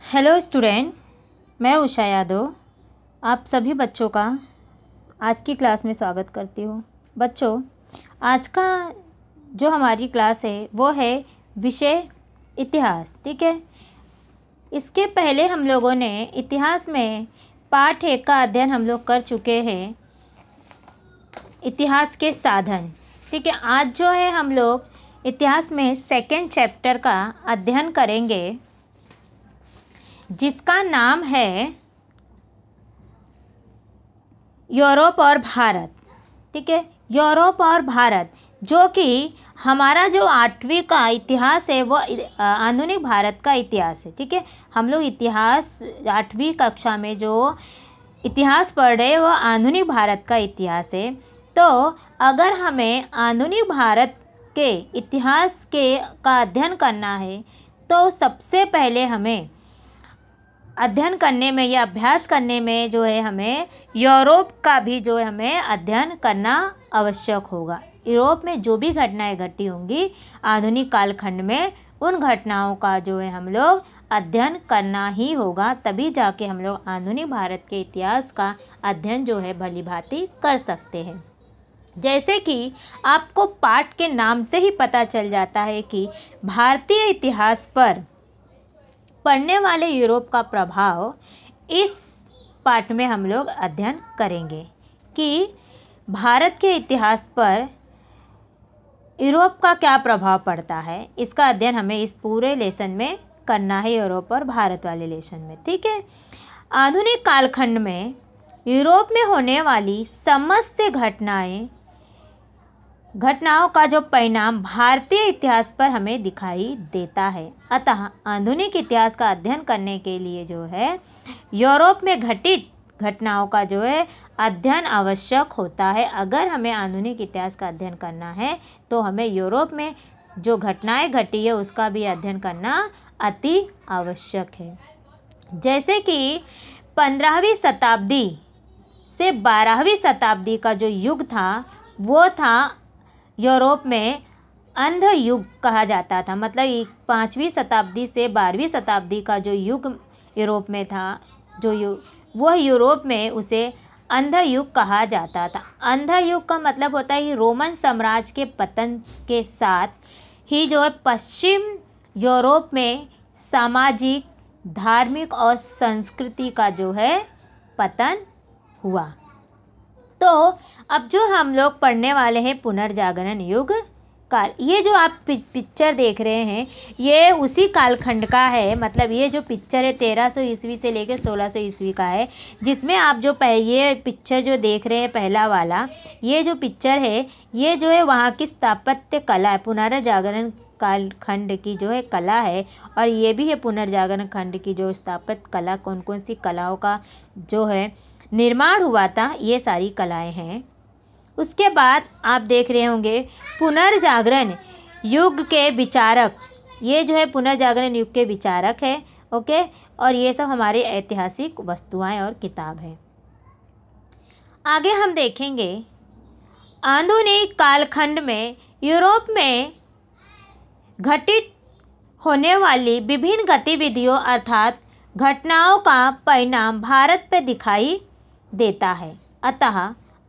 Hello student, मैं उषा यादव आप सभी बच्चों का आज की क्लास में स्वागत करती हूँ। बच्चों, आज का जो हमारी क्लास है वो है विषय इतिहास। ठीक है, इसके पहले हम लोगों ने इतिहास में पाठ 1 का अध्ययन हम लोग कर चुके हैं, इतिहास के साधन। ठीक है, आज जो है हम लोग इतिहास में 2nd चैप्टर का अध्ययन करेंगे, जिसका नाम है यूरोप और भारत। ठीक है, यूरोप और भारत, जो कि हमारा जो 8वीं का इतिहास है वो आधुनिक भारत का इतिहास है। ठीक है, हम लोग इतिहास 8वीं कक्षा में जो इतिहास पढ़ रहे हैं वो आधुनिक भारत का इतिहास है। तो अगर हमें आधुनिक भारत के इतिहास का अध्ययन करना है तो सबसे पहले हमें अध्ययन करने में या अभ्यास करने में जो है हमें यूरोप का भी जो है हमें अध्ययन करना आवश्यक होगा। यूरोप में जो भी घटनाएं घटी होंगी आधुनिक कालखंड में, उन घटनाओं का जो है हम लोग अध्ययन करना ही होगा, तभी जाके हम लोग आधुनिक भारत के इतिहास का अध्ययन जो है भलीभांति कर सकते हैं। जैसे कि आपको पाठ के नाम से ही पता चल जाता है कि भारतीय इतिहास पर पढ़ने वाले यूरोप का प्रभाव, इस पाठ में हम लोग अध्ययन करेंगे कि भारत के इतिहास पर यूरोप का क्या प्रभाव पड़ता है। इसका अध्ययन हमें इस पूरे लेसन में करना है, यूरोप और भारत वाले लेसन में। ठीक है, आधुनिक कालखंड में यूरोप में होने वाली समस्त घटनाओं का जो परिणाम भारतीय इतिहास पर हमें दिखाई देता है। अतः आधुनिक इतिहास का अध्ययन करने के लिए जो है यूरोप में घटित घटनाओं का जो है अध्ययन आवश्यक होता है। अगर हमें आधुनिक इतिहास का अध्ययन करना है तो हमें यूरोप में जो घटनाएं घटी है उसका भी अध्ययन करना अति आवश्यक है। जैसे कि 15वीं शताब्दी से 12वीं शताब्दी का जो युग था वो था यूरोप में अंध युग कहा जाता था। मतलब 5वीं शताब्दी से 12वीं शताब्दी का जो युग यूरोप में था, वह यूरोप में उसे अंध युग कहा जाता था। अंध युग का मतलब होता है कि रोमन साम्राज्य के पतन के साथ ही जो है पश्चिम यूरोप में सामाजिक, धार्मिक और संस्कृति का जो है पतन हुआ। तो अब जो हम लोग पढ़ने वाले हैं पुनर्जागरण युग काल, ये जो आप पिक्चर देख रहे हैं ये उसी कालखंड का है। मतलब ये जो पिक्चर है 1300 ईस्वी से लेकर 1600 ईस्वी का है, जिसमें आप जो ये पिक्चर जो देख रहे हैं पहला वाला, ये जो पिक्चर है ये जो है वहाँ की स्थापत्य कला है, पुनर्जागरण कालखंड की जो है कला है। और ये भी है पुनर्जागरण खंड की जो स्थापत्य कला, कौन कौन सी कलाओं का जो है निर्माण हुआ था, ये सारी कलाएं हैं। उसके बाद आप देख रहे होंगे पुनर्जागरण युग के विचारक, ये जो है पुनर्जागरण युग के विचारक है। ओके, और ये सब हमारी ऐतिहासिक वस्तुएं और किताब है। आगे हम देखेंगे आधुनिक कालखंड में यूरोप में घटित होने वाली विभिन्न गतिविधियों अर्थात घटनाओं का परिणाम भारत पर दिखाई देता है। अतः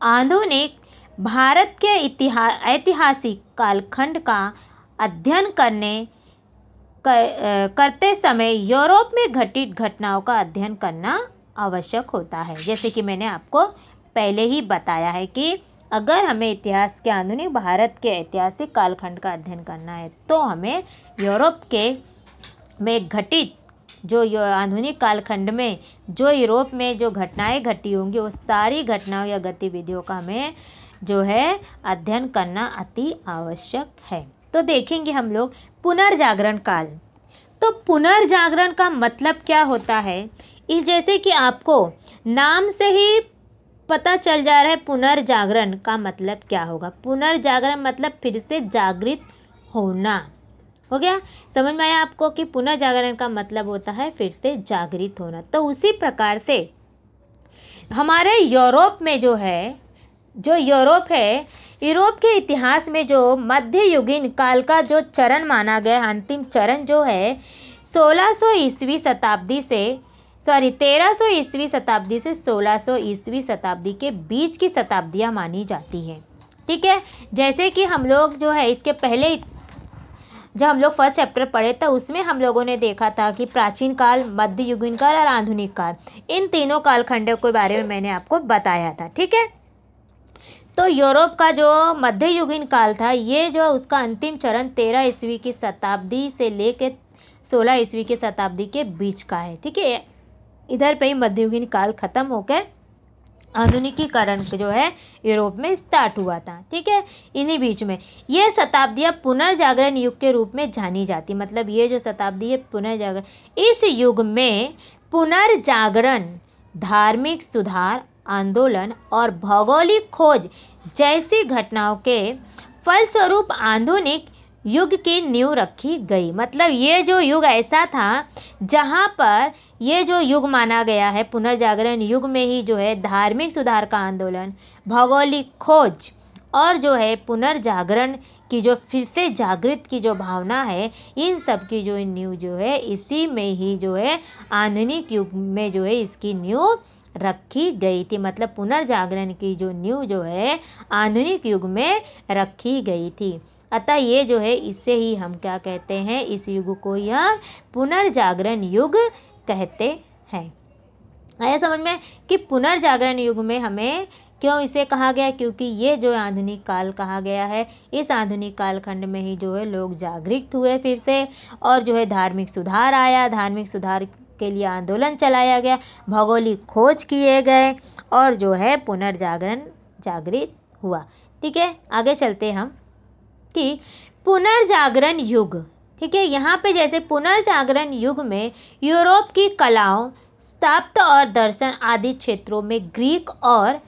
आधुनिक भारत के ऐतिहासिक कालखंड का अध्ययन करते समय यूरोप में घटित घटनाओं का अध्ययन करना आवश्यक होता है। जैसे कि मैंने आपको पहले ही बताया है कि अगर हमें इतिहास के आधुनिक भारत के ऐतिहासिक कालखंड का अध्ययन करना है तो हमें यूरोप में घटित जो आधुनिक कालखंड में जो यूरोप में जो घटनाएं घटी होंगी वो सारी घटनाओं या गतिविधियों का हमें जो है अध्ययन करना अति आवश्यक है। तो देखेंगे हम लोग पुनर्जागरण काल। तो पुनर्जागरण का मतलब क्या होता है, इस जैसे कि आपको नाम से ही पता चल जा रहा है पुनर्जागरण का मतलब क्या होगा। पुनर्जागरण मतलब फिर से जागृत होना। हो गया, समझ में आया आपको कि पुनर्जागरण का मतलब होता है फिर से जागृत होना। तो उसी प्रकार से हमारे यूरोप में जो यूरोप है, यूरोप के इतिहास में जो मध्ययुगीन काल का जो चरण माना गया, अंतिम चरण जो है 1300 ईस्वी शताब्दी से 1600 ईस्वी शताब्दी के बीच की शताब्दियाँ मानी जाती हैं। ठीक है, जैसे कि हम लोग जो है इसके पहले जब हम लोग फर्स्ट चैप्टर पढ़े तो उसमें हम लोगों ने देखा था कि प्राचीन काल, मध्ययुगीन काल और आधुनिक काल, इन तीनों कालखंडों के बारे में मैंने आपको बताया था। ठीक है, तो यूरोप का जो मध्ययुगीन काल था, ये जो उसका अंतिम चरण 13 ईस्वी की शताब्दी से लेकर 16 ईस्वी की शताब्दी के बीच का है। ठीक है, इधर पे ही मध्ययुगीन काल खत्म होकर आधुनिकीकरण जो है यूरोप में स्टार्ट हुआ था। ठीक है, इन्हीं बीच में ये शताब्दियाँ पुनर्जागरण युग के रूप में जानी जाती, मतलब ये जो शताब्दी है पुनर्जागरण, इस युग में पुनर्जागरण, धार्मिक सुधार आंदोलन और भौगोलिक खोज जैसी घटनाओं के फलस्वरूप आधुनिक युग की नींव रखी गई। मतलब ये जो युग ऐसा था जहाँ पर ये जो युग माना गया है पुनर्जागरण युग में ही जो है धार्मिक सुधार का आंदोलन, भौगोलिक खोज और जो है पुनर्जागरण की जो फिर से जागृत की जो भावना है, इन सब की जो नींव जो है इसी में ही जो है आधुनिक युग में जो है इसकी नींव रखी गई थी। मतलब पुनर्जागरण की जो नींव जो है आधुनिक युग में रखी गई थी। अतः ये जो है इससे ही हम क्या कहते हैं, इस युग को यह पुनर्जागरण युग कहते हैं। आया समझ में कि पुनर्जागरण युग में हमें क्यों इसे कहा गया, क्योंकि ये जो आधुनिक काल कहा गया है, इस आधुनिक कालखंड में ही जो है लोग जागृत हुए फिर से, और जो है धार्मिक सुधार आया, धार्मिक सुधार के लिए आंदोलन चलाया गया, भौगोलिक खोज किए गए और जो है पुनर्जागरण जागृत हुआ। ठीक है, आगे चलते हम कि पुनर्जागरण युग। ठीक है, यहाँ पे जैसे पुनर्जागरण युग में यूरोप की कलाओं, स्थापत्य और दर्शन आदि क्षेत्रों में ग्रीक और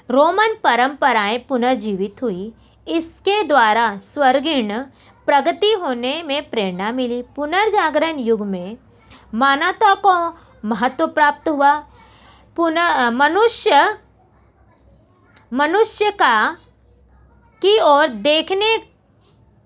रोमन परंपराएं पुनर्जीवित हुई। इसके द्वारा स्वर्गीर्ण प्रगति होने में प्रेरणा मिली। पुनर्जागरण युग में मानवता को महत्व प्राप्त हुआ। मनुष्य का की ओर देखने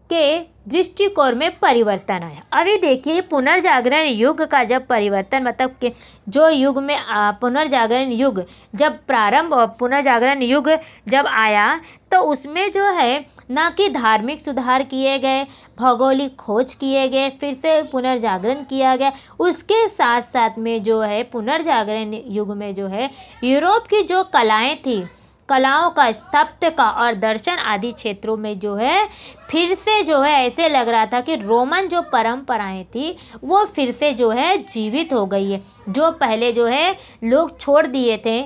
के दृष्टिकोण में परिवर्तन आया। अभी देखिए पुनर्जागरण युग का जब परिवर्तन, मतलब कि जो युग में पुनर्जागरण युग जब प्रारंभ और पुनर्जागरण युग जब आया तो उसमें जो है ना कि धार्मिक सुधार किए गए, भौगोलिक खोज किए गए, फिर से पुनर्जागरण किया गया। उसके साथ साथ में जो है पुनर्जागरण युग में जो है यूरोप की जो कलाएं थी, कलाओं का, स्थापत्य का और दर्शन आदि क्षेत्रों में जो है फिर से जो है ऐसे लग रहा था कि रोमन जो परंपराएं थी वो फिर से जो है जीवित हो गई है। जो पहले जो है लोग छोड़ दिए थे,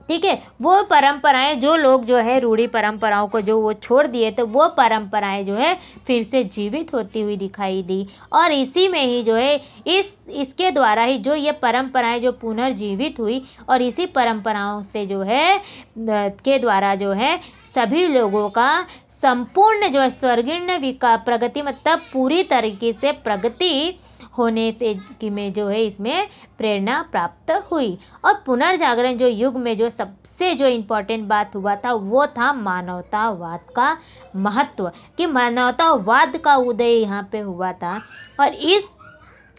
ठीक है, वो परंपराएं, जो लोग जो है रूढ़ी परंपराओं को जो वो छोड़ दिए तो वो परंपराएं जो है फिर से जीवित होती हुई दिखाई दी। और इसी में ही जो है इसके द्वारा ही जो ये परंपराएं जो पुनर्जीवित हुई और इसी परंपराओं से जो है के द्वारा जो है सभी लोगों का संपूर्ण जो है स्वर्गीर्ण प्रगति, मतलब पूरी तरीके से प्रगति होने से कि में जो है इसमें प्रेरणा प्राप्त हुई। और पुनर्जागरण जो युग में जो सबसे जो इम्पोर्टेंट बात हुआ था वो था मानवतावाद का महत्व, कि मानवतावाद का उदय यहाँ पे हुआ था। और इस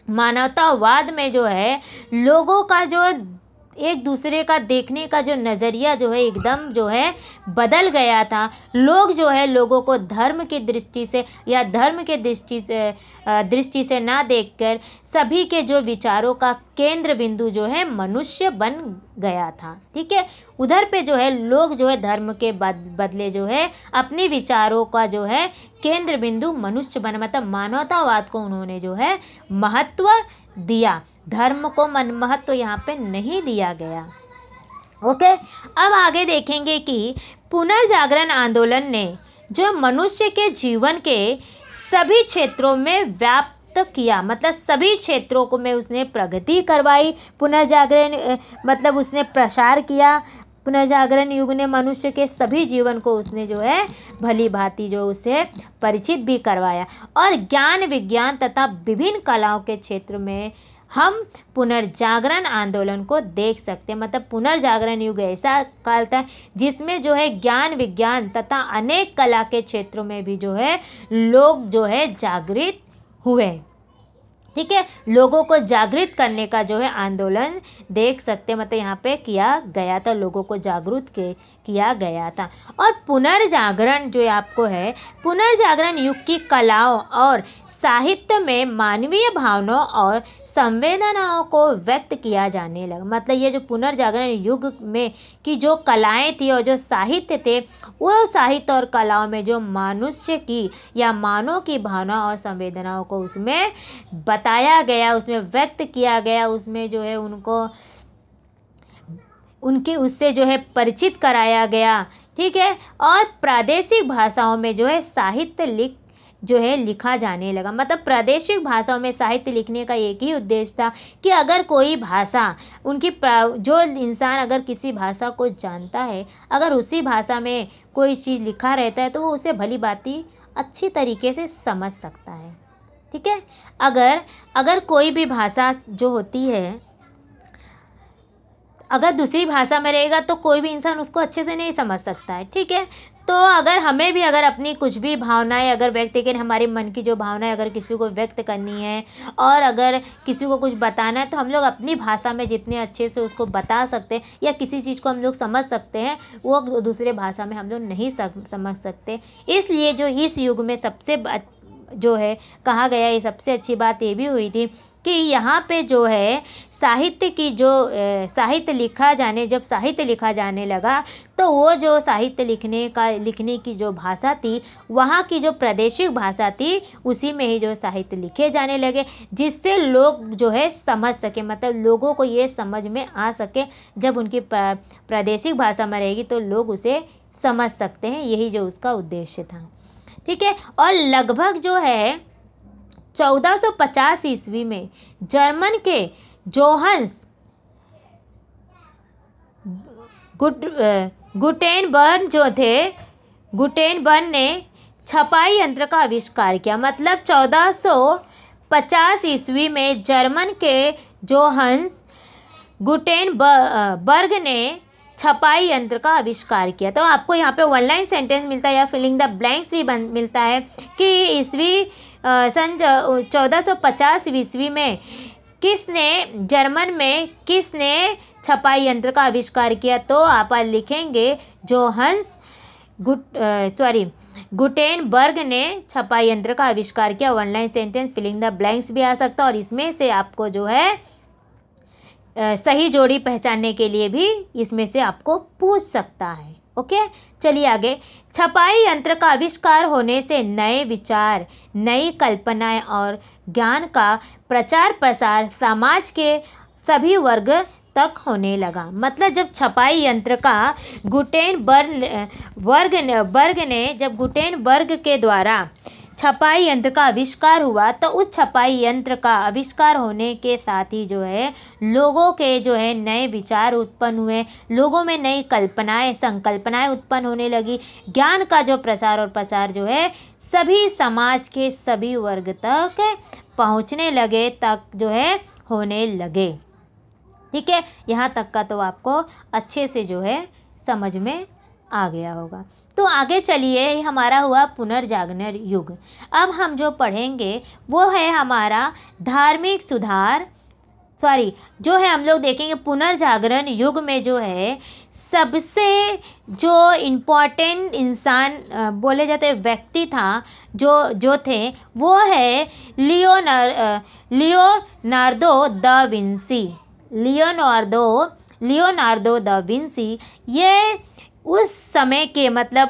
मानवतावाद में जो है लोगों का जो एक दूसरे का देखने का जो नज़रिया जो है एकदम जो है बदल गया था। लोग जो है लोगों को धर्म की दृष्टि से या धर्म के दृष्टि से ना देखकर सभी के जो विचारों का केंद्र बिंदु जो है मनुष्य बन गया था। ठीक है, उधर पे जो है लोग जो है धर्म के बदले जो है अपने विचारों का जो है केंद्र बिंदु मनुष्य बना, मतलब मानवतावाद को उन्होंने जो है महत्व दिया, धर्म को महत्व यहाँ पे नहीं दिया गया। ओके, अब आगे देखेंगे कि पुनर्जागरण आंदोलन ने जो मनुष्य के जीवन के सभी क्षेत्रों में व्याप्त किया, मतलब सभी क्षेत्रों को में उसने प्रगति करवाई। पुनर्जागरण मतलब उसने प्रसार किया। पुनर्जागरण युग ने मनुष्य के सभी जीवन को उसने जो है भली भांति जो उसे परिचित भी करवाया। और ज्ञान, विज्ञान तथा विभिन्न कलाओं के क्षेत्र में हम पुनर्जागरण आंदोलन को देख सकते हैं। मतलब पुनर्जागरण युग ऐसा काल था जिसमें जो है ज्ञान, विज्ञान तथा अनेक कला के क्षेत्रों में भी जो है लोग जो है जागृत हुए। ठीक है, लोगों को जागृत करने का जो है आंदोलन देख सकते हैं, मतलब यहाँ पे किया गया था, लोगों को जागरूक किया गया था। और पुनर्जागरण जो आपको है, पुनर्जागरण युग की कलाओं और साहित्य में मानवीय भावनाओं और संवेदनाओं को व्यक्त किया जाने लगा। मतलब ये जो पुनर्जागरण युग में की जो कलाएं थी और जो साहित्य थे, वो साहित्य और कलाओं में जो मनुष्य की या मानव की भावना और संवेदनाओं को उसमें बताया गया, उसमें व्यक्त किया गया, उसमें जो है उनको उनकी उससे जो है परिचित कराया गया। ठीक है, और प्रादेशिक भाषाओं में जो है साहित्य लिखा जाने लगा। मतलब प्रादेशिक भाषाओं में साहित्य लिखने का एक ही उद्देश्य था कि अगर कोई भाषा जो इंसान अगर किसी भाषा को जानता है, अगर उसी भाषा में कोई चीज़ लिखा रहता है तो वो उसे भली भांति अच्छी तरीके से समझ सकता है। ठीक है, अगर कोई भी भाषा जो होती है, अगर दूसरी भाषा में रहेगा तो कोई भी इंसान उसको अच्छे से नहीं समझ सकता है। ठीक है, तो अगर हमें भी अगर अपनी कुछ भी भावनाएं अगर व्यक्त करें, हमारे मन की जो भावनाएं अगर किसी को व्यक्त करनी है और अगर किसी को कुछ बताना है, तो हम लोग अपनी भाषा में जितने अच्छे से उसको बता सकते हैं या किसी चीज़ को हम लोग समझ सकते हैं, वो दूसरे भाषा में हम लोग नहीं समझ सकते। इसलिए जो इस युग में सबसे जो है कहा गया, ये सबसे अच्छी बात ये भी हुई थी कि यहाँ पे जो है साहित्य की जो जब साहित्य लिखा जाने लगा, तो वो जो साहित्य लिखने की जो भाषा थी, वहाँ की जो प्रादेशिक भाषा थी, उसी में ही जो साहित्य लिखे जाने लगे, जिससे लोग जो है समझ सके, मतलब लोगों को ये समझ में आ सके। जब उनकी प्रादेशिक भाषा में रहेगी तो लोग उसे समझ सकते हैं, यही जो उसका उद्देश्य था। ठीक है, और लगभग जो है 1450 ईस्वी में जर्मन के जोहान्स गुटेनबर्ग ने छपाई यंत्र का आविष्कार किया। मतलब 1450 ईस्वी में जर्मन के जोहान्स गुटेनबर्ग ने छपाई यंत्र का आविष्कार किया। तो आपको यहाँ पे वन लाइन सेंटेंस मिलता है या फिलिंग द ब्लैंक्स भी मिलता है कि सन 1450 ईस्वी में जर्मन में किसने छपाई यंत्र का आविष्कार किया। तो आप लिखेंगे जोहान्स गुटेनबर्ग ने छपाई यंत्र का आविष्कार किया। One line sentence, filling the blanks भी आ सकता है और इसमें से आपको जो है सही जोड़ी पहचानने के लिए भी इसमें से आपको पूछ सकता है। ओके, चलिए आगे। छपाई यंत्र का आविष्कार होने से नए विचार, नई कल्पनाएं और ज्ञान का प्रचार प्रसार समाज के सभी वर्ग तक होने लगा। मतलब जब छपाई यंत्र का गुटेनबर्ग के द्वारा छपाई यंत्र का आविष्कार हुआ, तो उस छपाई यंत्र का आविष्कार होने के साथ ही जो है लोगों के जो है नए विचार उत्पन्न हुए, लोगों में नई संकल्पनाएं उत्पन्न होने लगी, ज्ञान का जो प्रसार और प्रसार जो है सभी समाज के सभी वर्ग तक पहुंचने लगे, तक जो है होने लगे। ठीक है, यहाँ तक का तो आपको अच्छे से जो है समझ में आ गया होगा। तो आगे चलिए, हमारा हुआ पुनर्जागरण युग। अब हम जो पढ़ेंगे वो है हमारा धार्मिक सुधार, जो है हम लोग देखेंगे पुनर्जागरण युग में जो है सबसे जो इम्पोर्टेंट इंसान बोले जाते व्यक्ति था जो थे वो है लियोनार्दो दा विंसी। ये उस समय के मतलब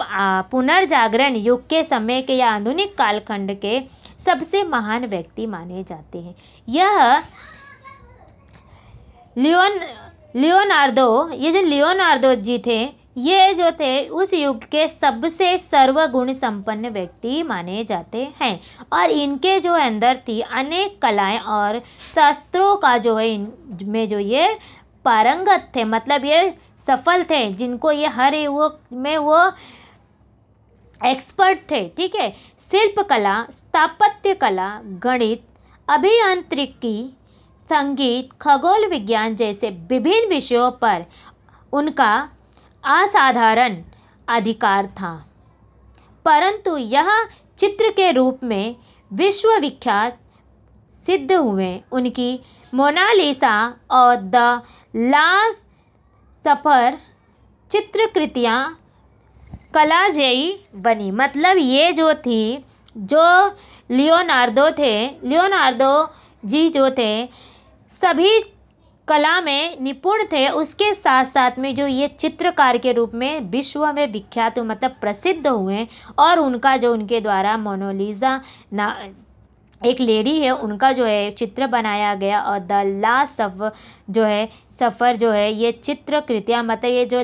पुनर्जागरण युग के समय के या आधुनिक कालखंड के सबसे महान व्यक्ति माने जाते हैं। यह लियोनार्दो जी थे, ये जो थे उस युग के सबसे सर्वगुण संपन्न व्यक्ति माने जाते हैं और इनके जो अंदर थी अनेक कलाएं और शास्त्रों का जो है इनमें जो ये पारंगत थे, मतलब ये सफल थे, जिनको ये हर में वो एक्सपर्ट थे। ठीक है, शिल्प कला, स्थापत्य कला, गणित, अभियांत्रिकी, संगीत, खगोल विज्ञान जैसे विभिन्न विषयों पर उनका असाधारण अधिकार था। परंतु यह चित्र के रूप में विश्वविख्यात सिद्ध हुए। उनकी मोनालिसा और द लास्ट सफर चित्रकृतियाँ कलाजयी बनी। मतलब ये जो थी, जो लियोनार्दो जी जो थे सभी कला में निपुण थे, उसके साथ साथ में जो ये चित्रकार के रूप में विश्व में विख्यात मतलब प्रसिद्ध हुए। और उनका जो उनके द्वारा मोनालिसा ना एक लेडी है, उनका जो है चित्र बनाया गया। और द लास्ट सफर जो है ये चित्रकृतियाँ मतलब ये जो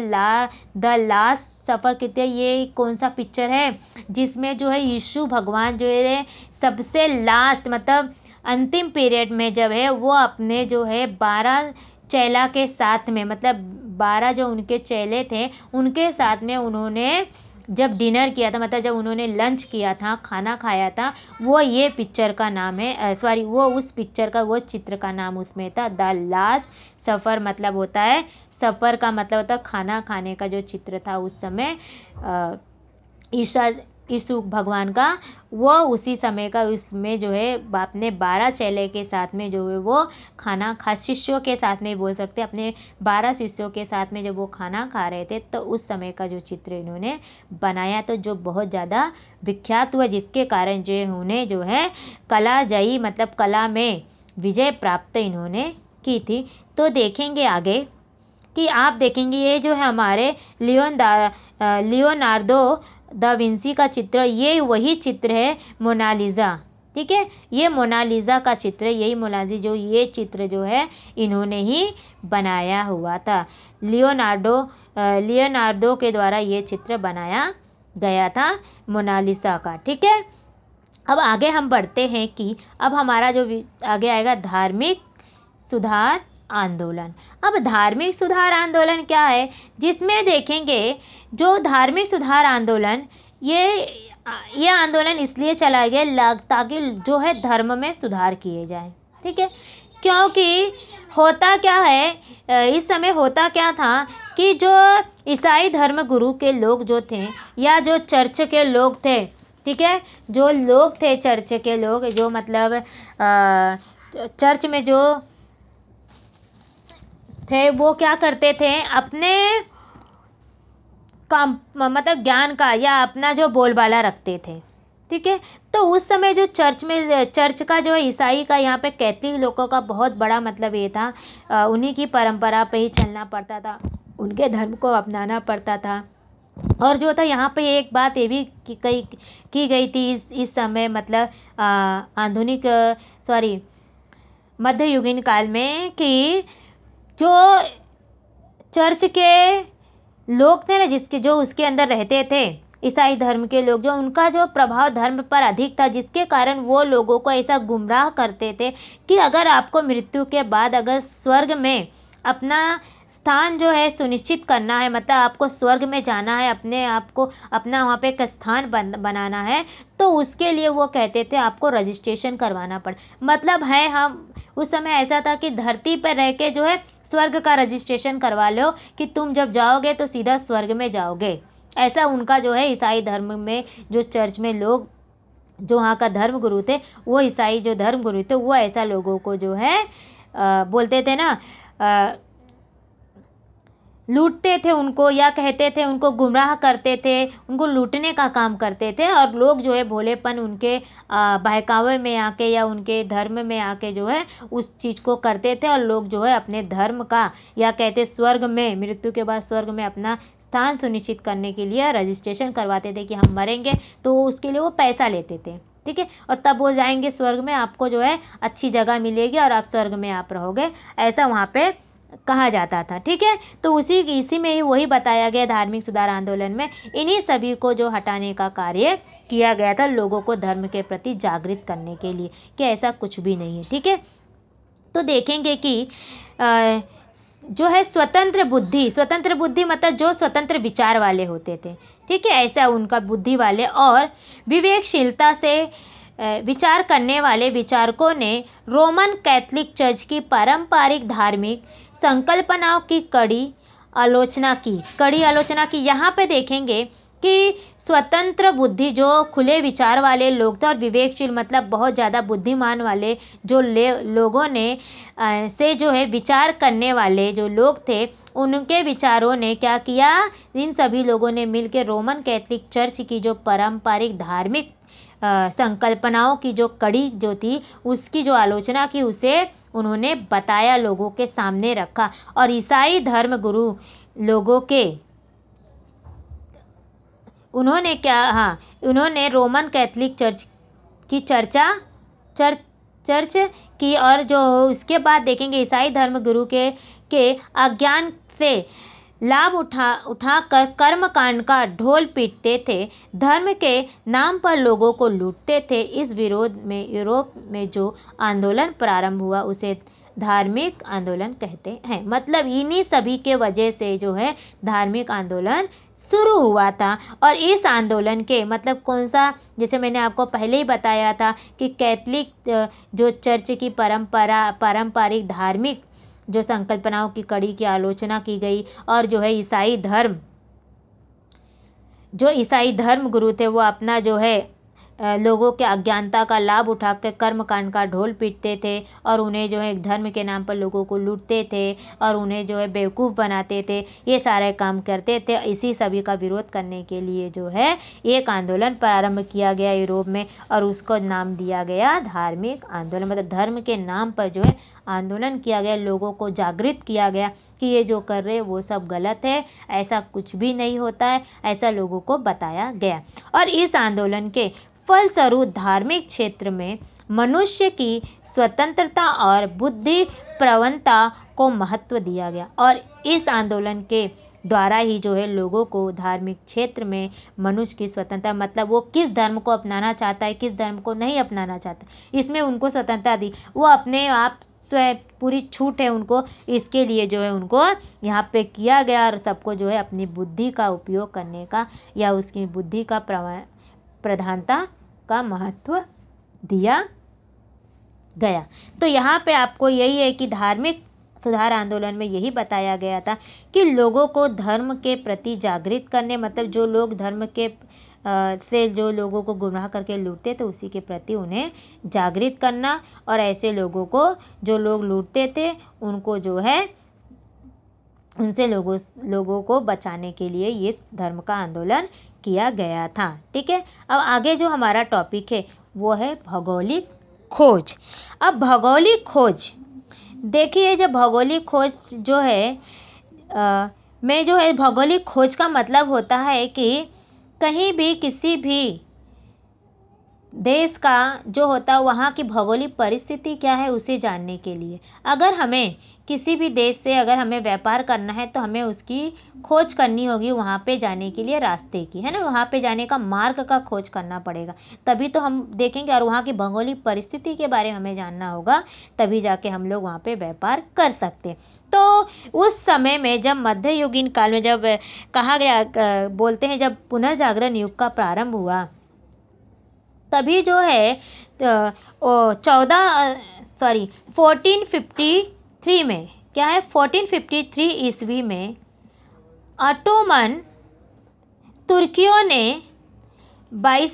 द लास्ट सफ़र कृत्य ये कौन सा पिक्चर है जिसमें जो है यीशु भगवान जो है सबसे लास्ट मतलब अंतिम पीरियड में जब है वो अपने जो है 12 चेला के साथ में मतलब 12 जो उनके चेले थे उनके साथ में उन्होंने जब डिनर किया था, मतलब जब उन्होंने लंच किया था, खाना खाया था, वो ये पिक्चर का नाम है, सॉरी वो उस पिक्चर का वो चित्र का नाम उसमें था द लास्ट सफ़र। मतलब होता है सफ़र का मतलब होता है खाना खाने का जो चित्र था उस समय यीशु भगवान का, वो उसी समय का उसमें जो है अपने 12 चेले के साथ में जो है वो खाना शिष्यों के साथ में बोल सकते हैं, अपने 12 शिष्यों के साथ में जब वो खाना खा रहे थे तो उस समय का जो चित्र इन्होंने बनाया तो जो बहुत ज़्यादा विख्यात हुआ, जिसके कारण जो उन्हें जो है कलाजयी मतलब कला में विजय प्राप्त इन्होंने की थी। तो देखेंगे आगे कि आप देखेंगे ये जो है हमारे लियोनार्दो दा विंसी का चित्र, ये वही चित्र है मोनालिसा। ठीक है, ये मोनालिसा का चित्र, यही मोनालिसा जो ये चित्र जो है इन्होंने ही बनाया हुआ था। लियोनार्दो के द्वारा ये चित्र बनाया गया था मोनालिसा का। ठीक है, अब आगे हम बढ़ते हैं कि अब हमारा जो आगे आएगा धार्मिक सुधार आंदोलन। अब धार्मिक सुधार आंदोलन क्या है, जिसमें देखेंगे जो धार्मिक सुधार आंदोलन ये आंदोलन इसलिए चला गया ताकि जो है धर्म में सुधार किए जाए। ठीक है, क्योंकि होता क्या है इस समय होता क्या था कि जो ईसाई धर्म गुरु के लोग जो थे या जो चर्च के लोग थे, ठीक है, जो लोग थे चर्च के लोग जो मतलब चर्च में जो थे वो क्या करते थे अपने काम मतलब ज्ञान का या अपना जो बोलबाला रखते थे। ठीक है, तो उस समय जो चर्च का जो ईसाई का यहाँ पे कैथलिक लोगों का बहुत बड़ा मतलब ये था, उन्हीं की परंपरा पे ही चलना पड़ता था, उनके धर्म को अपनाना पड़ता था। और जो था यहाँ पे एक बात ये भी की गई थी इस समय मतलब आधुनिक मध्ययुगीन काल में कि जो चर्च के लोग थे ना जिसके जो उसके अंदर रहते थे ईसाई धर्म के लोग, जो उनका जो प्रभाव धर्म पर अधिक था, जिसके कारण वो लोगों को ऐसा गुमराह करते थे कि अगर आपको मृत्यु के बाद अगर स्वर्ग में अपना स्थान जो है सुनिश्चित करना है, मतलब आपको स्वर्ग में जाना है, अपने आप को अपना वहाँ पे एक स्थान बनाना है, तो उसके लिए वो कहते थे आपको रजिस्ट्रेशन करवाना पड़े। मतलब है हम उस समय ऐसा था कि धरती पर रह के जो है स्वर्ग का रजिस्ट्रेशन करवा लो कि तुम जब जाओगे तो सीधा स्वर्ग में जाओगे। ऐसा उनका जो है ईसाई धर्म में जो चर्च में लोग जो वहाँ का धर्म गुरु थे, वो ईसाई जो धर्म गुरु थे वो ऐसा लोगों को जो है बोलते थे ना लूटते थे उनको, या कहते थे उनको गुमराह करते थे, उनको लूटने का काम करते थे। और लोग जो है भोलेपन उनके बहकावे में आके या उनके धर्म में आके जो है उस चीज़ को करते थे। और लोग जो है अपने धर्म का या कहते स्वर्ग में मृत्यु के बाद स्वर्ग में अपना स्थान सुनिश्चित करने के लिए रजिस्ट्रेशन करवाते थे कि हम मरेंगे तो उसके लिए वो पैसा लेते थे। ठीक है, और तब वो जाएंगे स्वर्ग में, आपको जो है अच्छी जगह मिलेगी और आप स्वर्ग में आप रहोगे, ऐसा वहाँ पे कहा जाता था। ठीक है, तो इसी में ही वही बताया गया धार्मिक सुधार आंदोलन में इन्हीं सभी को जो हटाने का कार्य किया गया था लोगों को धर्म के प्रति जागृत करने के लिए कि ऐसा कुछ भी नहीं है। ठीक है, तो देखेंगे कि जो है स्वतंत्र बुद्धि मतलब जो स्वतंत्र विचार वाले होते थे। ठीक है, ऐसा उनका बुद्धि वाले और विवेकशीलता से विचार करने वाले विचारकों ने रोमन कैथोलिक चर्च की पारंपरिक धार्मिक संकल्पनाओं की कड़ी आलोचना की। यहाँ पे देखेंगे कि स्वतंत्र बुद्धि जो खुले विचार वाले लोग थे और विवेकशील मतलब बहुत ज़्यादा बुद्धिमान वाले जो लोगों ने से जो है विचार करने वाले जो लोग थे, उनके विचारों ने क्या किया, इन सभी लोगों ने मिलकर रोमन कैथोलिक चर्च की जो पारंपरिक धार्मिक संकल्पनाओं की जो कड़ी जो थी उसकी जो आलोचना की, उसे उन्होंने बताया, लोगों के सामने रखा। और ईसाई धर्म गुरु लोगों के उन्होंने क्या, हाँ, उन्होंने रोमन कैथोलिक चर्च की चर्च की। और जो उसके बाद देखेंगे ईसाई धर्म गुरु के अज्ञान से लाभ उठाकर कर्मकांड का ढोल पीटते थे, धर्म के नाम पर लोगों को लूटते थे। इस विरोध में यूरोप में जो आंदोलन प्रारंभ हुआ उसे धार्मिक आंदोलन कहते हैं। मतलब इन्हीं सभी के वजह से जो है धार्मिक आंदोलन शुरू हुआ था। और इस आंदोलन के मतलब कौन सा, जैसे मैंने आपको पहले ही बताया था कि कैथोलिक जो चर्च की पारंपरिक धार्मिक जो संकल्पनाओं की कड़ी की आलोचना की गई, और जो है ईसाई धर्म गुरु थे वो अपना जो है लोगों के अज्ञानता का लाभ उठाकर कर्मकांड का ढोल पीटते थे और उन्हें जो है धर्म के नाम पर लोगों को लूटते थे और उन्हें जो है बेवकूफ़ बनाते थे, ये सारे काम करते थे। इसी सभी का विरोध करने के लिए जो है एक आंदोलन प्रारंभ किया गया यूरोप में और उसको नाम दिया गया धार्मिक आंदोलन। मतलब धर्म के नाम पर जो है आंदोलन किया गया, लोगों को जागृत किया गया कि ये जो कर रहे हैं वो सब गलत है, ऐसा कुछ भी नहीं होता है, ऐसा लोगों को बताया गया। और इस आंदोलन के फलस्वरूप धार्मिक क्षेत्र में मनुष्य की स्वतंत्रता और बुद्धि प्रवणता को महत्व दिया गया। और इस आंदोलन के द्वारा ही जो है लोगों को धार्मिक क्षेत्र में मनुष्य की स्वतंत्रता, मतलब वो किस धर्म को अपनाना चाहता है, किस धर्म को नहीं अपनाना चाहता, इसमें उनको स्वतंत्रता दी। वो अपने आप स्वयं पूरी छूट है उनको, इसके लिए जो है उनको यहाँ पे किया गया और सबको जो है अपनी बुद्धि का उपयोग करने का या उसकी बुद्धि का प्रधानता का महत्व दिया गया। तो यहाँ पे आपको यही है कि धार्मिक सुधार आंदोलन में यही बताया गया था कि लोगों को धर्म के प्रति जागृत करने, मतलब जो लोग धर्म के से जो लोगों को गुमराह करके लूटते थे उसी के प्रति उन्हें जागृत करना, और ऐसे लोगों को जो लोग लूटते थे उनको जो है उनसे लोगों को बचाने के लिए ये धर्म का आंदोलन किया गया था। ठीक है, अब आगे जो हमारा टॉपिक है वो है भौगोलिक खोज। अब भौगोलिक खोज देखिए, जब भौगोलिक खोज जो है भौगोलिक खोज का मतलब होता है कि कहीं भी किसी भी देश का जो होता है वहाँ की भौगोलिक परिस्थिति क्या है उसे जानने के लिए, अगर हमें किसी भी देश से अगर हमें व्यापार करना है तो हमें उसकी खोज करनी होगी वहाँ पे जाने के लिए रास्ते की, है ना, वहाँ पे जाने का मार्ग का खोज करना पड़ेगा, तभी तो हम देखेंगे। और वहाँ की भौगोलिक परिस्थिति के बारे में हमें जानना होगा, तभी जाके हम लोग वहाँ पे व्यापार कर सकते। तो उस समय में जब मध्ययुगीन काल में जब कहा गया, बोलते हैं जब पुनर्जागरण युग का प्रारंभ हुआ तभी जो है 1453 में क्या है 1453 ईस्वी में ऑटोमन तुर्कियों ने 22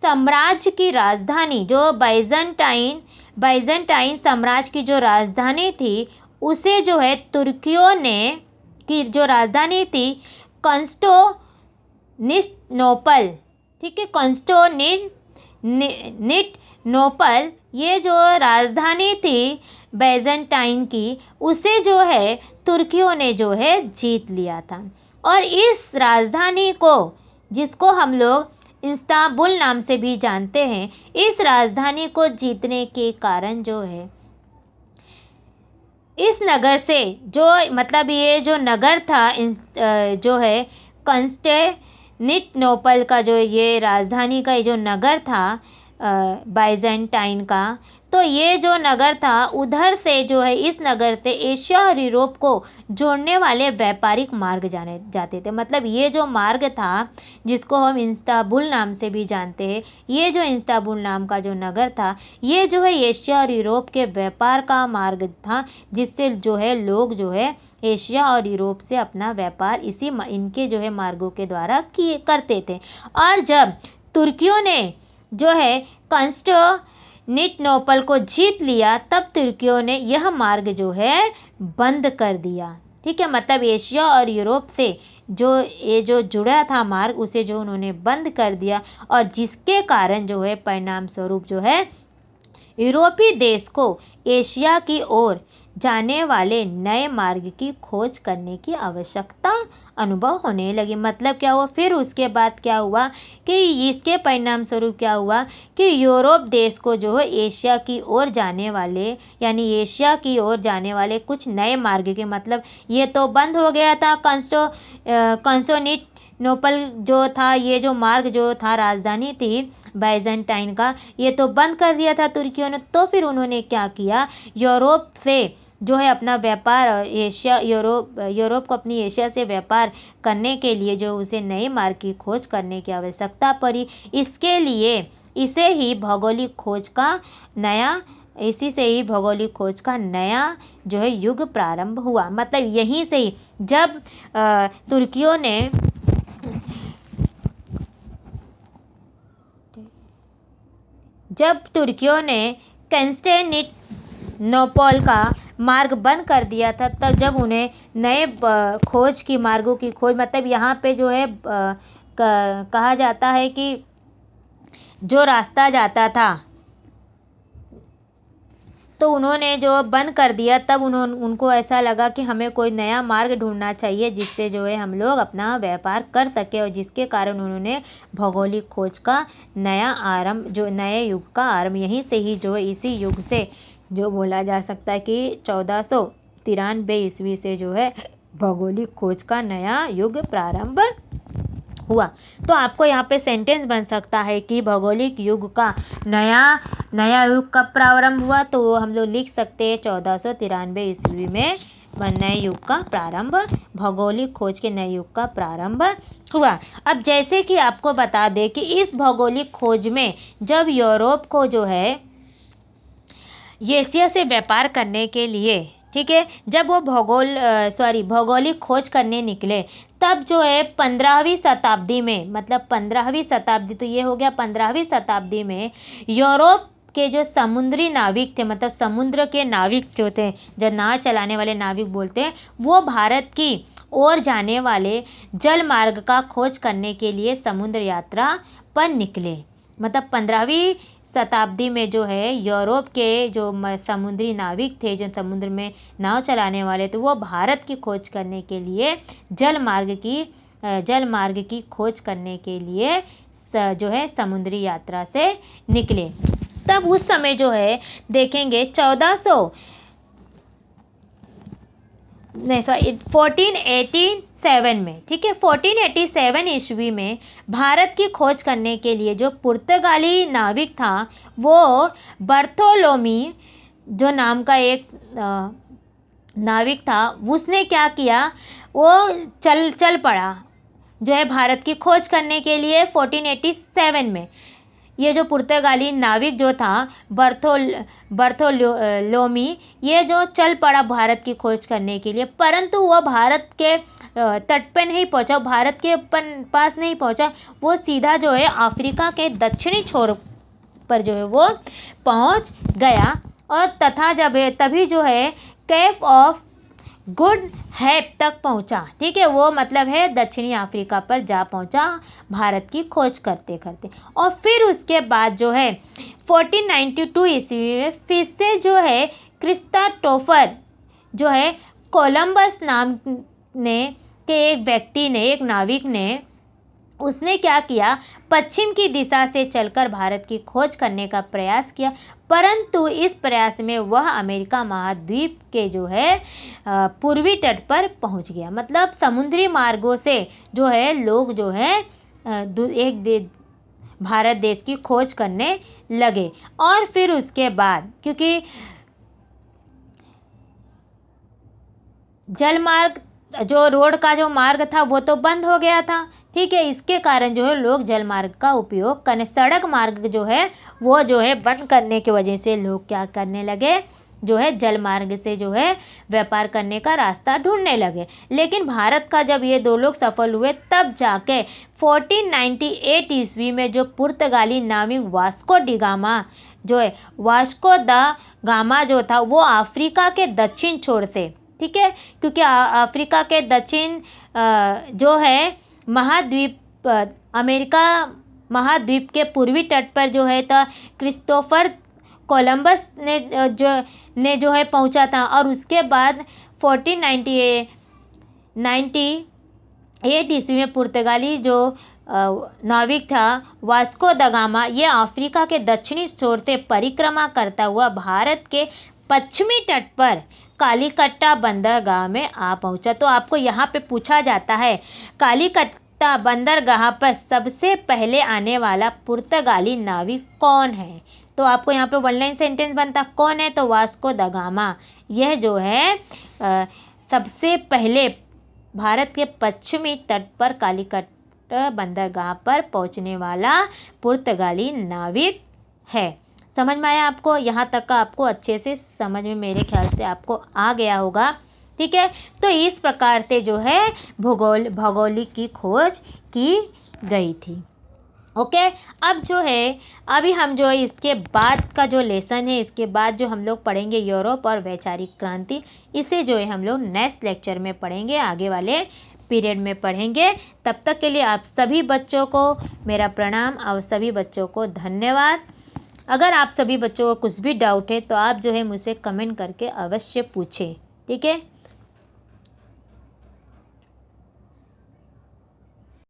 साम्राज्य की राजधानी, जो बाइजेंटाइन साम्राज्य की जो राजधानी थी उसे जो है तुर्कियों ने की जो राजधानी थी कॉन्स्टेंटिनोपल, ठीक है, कॉन्स्टेंटिनोपल ये जो राजधानी थी बाइजेंटाइन की, उसे जो है तुर्कियों ने जो है जीत लिया था। और इस राजधानी को, जिसको हम लोग इस्तांबुल नाम से भी जानते हैं, इस राजधानी को जीतने के कारण जो है इस नगर से जो मतलब ये जो नगर था जो है कॉन्स्टेंटिनोपल का जो ये राजधानी का जो नगर था बाइजेंटाइन का, तो ये जो नगर था उधर से जो है, इस नगर से एशिया और यूरोप को जोड़ने वाले व्यापारिक मार्ग जाने जाते थे। मतलब ये जो मार्ग था जिसको हम इस्तांबुल नाम से भी जानते हैं, ये जो इस्तांबुल नाम का जो नगर था, ये जो है एशिया और यूरोप के व्यापार का मार्ग था, जिससे जो है लोग जो है एशिया और यूरोप से अपना व्यापार इनके जो है मार्गों के द्वारा करते थे। और जब तुर्कियों ने जो है कॉन्स्टेंटिनोपल को जीत लिया, तब तुर्कियों ने यह मार्ग जो है बंद कर दिया। ठीक है, मतलब एशिया और यूरोप से जो जुड़ा था मार्ग, उसे जो उन्होंने बंद कर दिया, और जिसके कारण जो है परिणाम स्वरूप जो है यूरोपीय देश को एशिया की ओर जाने वाले नए मार्ग की खोज करने की आवश्यकता अनुभव होने लगी। मतलब क्या हुआ, फिर उसके बाद क्या हुआ कि इसके परिणाम स्वरूप क्या हुआ कि यूरोप देश को जो है एशिया की ओर जाने वाले, यानी एशिया की ओर जाने वाले कुछ नए मार्ग के, मतलब ये तो बंद हो गया था कॉन्स्टेंटिनोपल जो था, ये जो मार्ग जो था राजधानी थी बाइजेंटाइन का, ये तो बंद कर दिया था तुर्कियों ने। तो फिर उन्होंने क्या किया, यूरोप से जो है अपना व्यापार यूरोप को अपनी एशिया से व्यापार करने के लिए जो उसे नए मार्ग की खोज करने की आवश्यकता पड़ी। इसके लिए इसी से ही भौगोलिक खोज का नया जो है युग प्रारंभ हुआ। मतलब यहीं से ही जब तुर्कियों ने कॉन्स्टेंटिनोपल का मार्ग बंद कर दिया था, तब जब उन्हें नए मार्गों की खोज, मतलब यहाँ पे जो है कहा जाता है कि जो रास्ता जाता था तो उन्होंने जो बंद कर दिया, तब उनको ऐसा लगा कि हमें कोई नया मार्ग ढूंढना चाहिए जिससे जो है हम लोग अपना व्यापार कर सके, और जिसके कारण उन्होंने भौगोलिक खोज का नए युग का आरंभ यहीं से ही जो है, इसी युग से जो बोला जा सकता है कि 1493 ईस्वी से जो है भौगोलिक खोज का नया युग प्रारंभ हुआ। तो आपको यहाँ पे सेंटेंस बन सकता है कि भौगोलिक युग का नया युग कब प्रारंभ हुआ, तो हम लोग लिख सकते हैं 1493 ईस्वी में नए युग का प्रारंभ, भौगोलिक खोज के नए युग का प्रारंभ हुआ। अब जैसे कि आपको बता दें कि इस भौगोलिक खोज में जब यूरोप को जो है एशिया से व्यापार करने के लिए, ठीक है, जब वो भौगोलिक खोज करने निकले, तब जो है 15वीं शताब्दी में, मतलब 15वीं शताब्दी तो ये हो गया, 15वीं शताब्दी में यूरोप के जो समुद्री नाविक थे, मतलब समुद्र के नाविक जो थे, जो नाव चलाने वाले नाविक बोलते हैं, वो भारत की ओर जाने वाले जल मार्ग का खोज करने के लिए समुद्र यात्रा पर निकले। मतलब 15वीं शताब्दी में जो है यूरोप के जो समुद्री नाविक थे, जो समुद्र में नाव चलाने वाले थे, वो भारत की खोज करने के लिए जल मार्ग की खोज करने के लिए जो है समुद्री यात्रा से निकले। तब उस समय जो है देखेंगे 1487 में, ठीक है, 1487 ईस्वी में भारत की खोज करने के लिए जो पुर्तगाली नाविक था, वो बर्थोलोमी जो नाम का एक नाविक था, उसने क्या किया, वो चल पड़ा जो है भारत की खोज करने के लिए 1487 में। ये जो पुर्तगाली नाविक जो था बर्थोलोमी, ये जो चल पड़ा भारत की खोज करने के लिए, परंतु वह भारत के तट पर नहीं पहुंचा, भारत के पास नहीं पहुंचा, वो सीधा जो है अफ्रीका के दक्षिणी छोर पर जो है वो पहुंच गया, और तभी जो है केप ऑफ गुड होप तक पहुंचा। ठीक है, वो मतलब है दक्षिणी अफ्रीका पर जा पहुंचा भारत की खोज करते करते। और फिर उसके बाद जो है 1492 ईस्वी में फिर से जो है क्रिस्टोफर जो है कोलंबस नाम के एक नाविक ने, उसने क्या किया, पश्चिम की दिशा से चलकर भारत की खोज करने का प्रयास किया, परंतु इस प्रयास में वह अमेरिका महाद्वीप के जो है पूर्वी तट पर पहुंच गया। मतलब समुद्री मार्गों से जो है लोग जो है भारत देश की खोज करने लगे। और फिर उसके बाद क्योंकि जलमार्ग जो रोड का जो मार्ग था वो तो बंद हो गया था, ठीक है, इसके कारण जो है लोग जलमार्ग का उपयोग करने, सड़क मार्ग जो है वो जो है बंद करने की वजह से लोग क्या करने लगे, जो है जलमार्ग से जो है व्यापार करने का रास्ता ढूंढने लगे। लेकिन भारत का जब ये दो लोग सफल हुए तब जाके 1498 ईस्वी में जो पुर्तगाली नाविक वास्को डी गामा जो है, वास्को द गामा जो था वो अफ्रीका के दक्षिण छोर से, ठीक है, क्योंकि अफ्रीका के दक्षिण जो है महाद्वीप, अमेरिका महाद्वीप के पूर्वी तट पर जो है था क्रिस्टोफर कोलंबस ने जो है पहुंचा था। और उसके बाद 1498 ईस्वी में पुर्तगाली जो नाविक था वास्को द गामा, ये अफ्रीका के दक्षिणी छोर से परिक्रमा करता हुआ भारत के पश्चिमी तट पर कालीकट्टा बंदरगाह में आ पहुंचा। तो आपको यहाँ पे पूछा जाता है कालीकट्टा बंदरगाह पर सबसे पहले आने वाला पुर्तगाली नाविक कौन है, तो आपको यहाँ पे वन लाइन सेंटेंस बनता कौन है, तो वास्को द गामा, यह जो है सबसे पहले भारत के पश्चिमी तट पर कालीकट्टा बंदरगाह पर पहुँचने वाला पुर्तगाली नाविक है। समझ में आया आपको? यहाँ तक का आपको अच्छे से समझ में मेरे ख्याल से आपको आ गया होगा, ठीक है। तो इस प्रकार से जो है भौगोलिक की खोज की गई थी। ओके, अब जो है अभी हम जो है इसके बाद का जो लेसन है, इसके बाद जो हम लोग पढ़ेंगे यूरोप और वैचारिक क्रांति, इसे जो है हम लोग नेक्स्ट लेक्चर में पढ़ेंगे, आगे वाले पीरियड में पढ़ेंगे। तब तक के लिए आप सभी बच्चों को मेरा प्रणाम और सभी बच्चों को धन्यवाद। अगर आप सभी बच्चों को कुछ भी डाउट है तो आप जो है मुझसे कमेंट करके अवश्य पूछें, ठीक है।